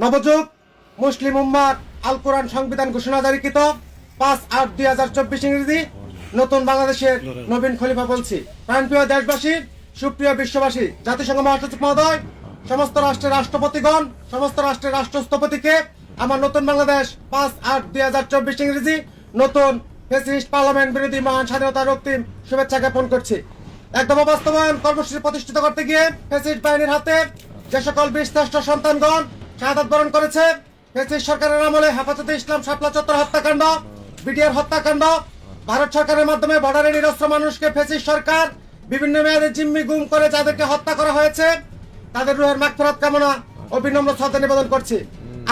নবযুগ মুসলিম উম্মার আল কোরআন সংবিধান ঘোষণা জারিকৃত 5/8/2024 ইংরেজি নতুন বাংলাদেশের নবীন খলিফা বলছি। প্রাণপ্রিয় দেশবাসী, সুপ্রিয় বিশ্ববাসী, জাতিসংঘ মহাসচিব মহোদয়, সমস্ত রাষ্ট্রের রাষ্ট্রপতিগণ, সমস্ত রাষ্ট্রের রাষ্ট্রস্থপতিকে আমার নতুন বাংলাদেশ 5/8/2024 ইংরেজি নতুন ফ্যাসিস্ট পার্লামেন্ট বিরোধী মহান স্বাধীনতা রক্তিম শুভেচ্ছা জ্ঞাপন করছি। একদম বাস্তবায়ন কর্মসূচি প্রতিষ্ঠিত করতে গিয়ে ফ্যাসিস্ট বাহিনীর হাতে যে সকল বীরশ্রেষ্ঠ সন্তানগণ শাহাদাত বরণ করেছে, ফ্যাসিস্ট সরকারের আমলে হেফাজতে ইসলাম শাপলা চত্বর হত্যাকাণ্ড, বিটিআর হত্যাকাণ্ড, ভারত সরকারের মাধ্যমে বর্ডারে নিরস্ত্র মানুষকে ফ্যাসিস্ট সরকার বিভিন্ন মেয়াদে জিম্মি গুম করে যাদেরকে হত্যা করা হয়েছে, তাদের রুহের মাগফিরাত কামনা ও বিনম্র শ্রদ্ধা নিবেদন করছি।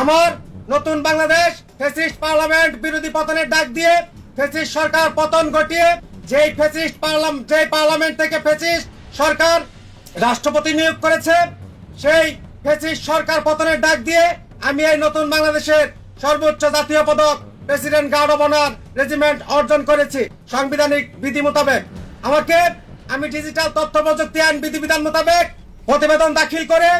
আমার নতুন বাংলাদেশ ফ্যাসিস্ট পার্লামেন্ট বিরোধী পতনের ডাক দিয়ে ফ্যাসিস্ট সরকার পতন ঘটিয়ে যেই পার্লামেন্ট থেকে ফ্যাসিস্ট সরকার রাষ্ট্রপতি নিয়োগ করেছে, সেই ফ্যাসিস্ট সরকার পতনের ডাক দিয়ে আমি এই নতুন বাংলাদেশের সর্বোচ্চ জাতীয় পদক president guard of honour regiment অর্জন করেছি সাংবিধানিক বিধি মোতাবেক। আমি ডিজিটাল তথ্য প্রযুক্তি আইন বিধিবিধান মোতাবেক প্রতিবেদন দাখিল করে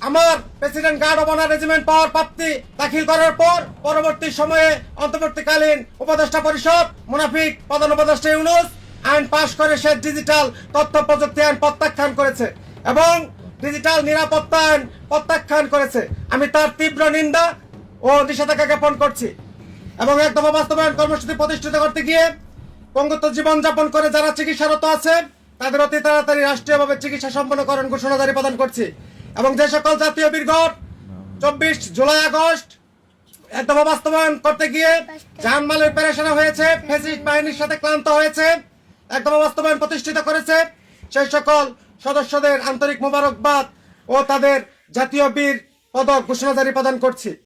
আমার president guard of honour regiment পাওয়ার প্রাপ্তি দাখিল করার পর পরবর্তী সময়ে অন্তর্বর্তীকালীন উপদেষ্টা পরিষদ মুনাফিক প্রধান উপদেষ্টা ইউনূস আইন পাশ করে সে ডিজিটাল তথ্য প্রযুক্তি আইন প্রত্যাখ্যান করেছে এবং ডিজিটাল নিরাপত্তা আইন প্রত্যাখ্যান করেছে। আমি তার তীব্র নিন্দা ও নিষেধাজ্ঞা জ্ঞাপন করছি এবং একদম বাস্তবায়ন কর্মসূচি প্রতিষ্ঠিত করতে গিয়ে পঙ্গুত্ব জীবনযাপন করে যারা চিকিৎসারত আছে তাদের অতি তাড়াতাড়ি রাষ্ট্রীয়ভাবে চিকিৎসা সম্পন্নকরণ ঘোষণা জারি প্রদান করছি এবং যে সকল জাতীয় বীরগণ 24 জুলাই আগস্ট একদম বাস্তবায়ন করতে গিয়ে জানমালের পেরেশানি হয়েছে, ফ্যাসিস্ট বাহিনীর সাথে ক্লান্ত হয়েছে, একদম বাস্তবায়ন প্রতিষ্ঠিত করেছে, সেই সকল সদস্যদের আন্তরিক মোবারকবাদ ও তাদের জাতীয় বীর পদক ঘোষণা জারি প্রদান করছি।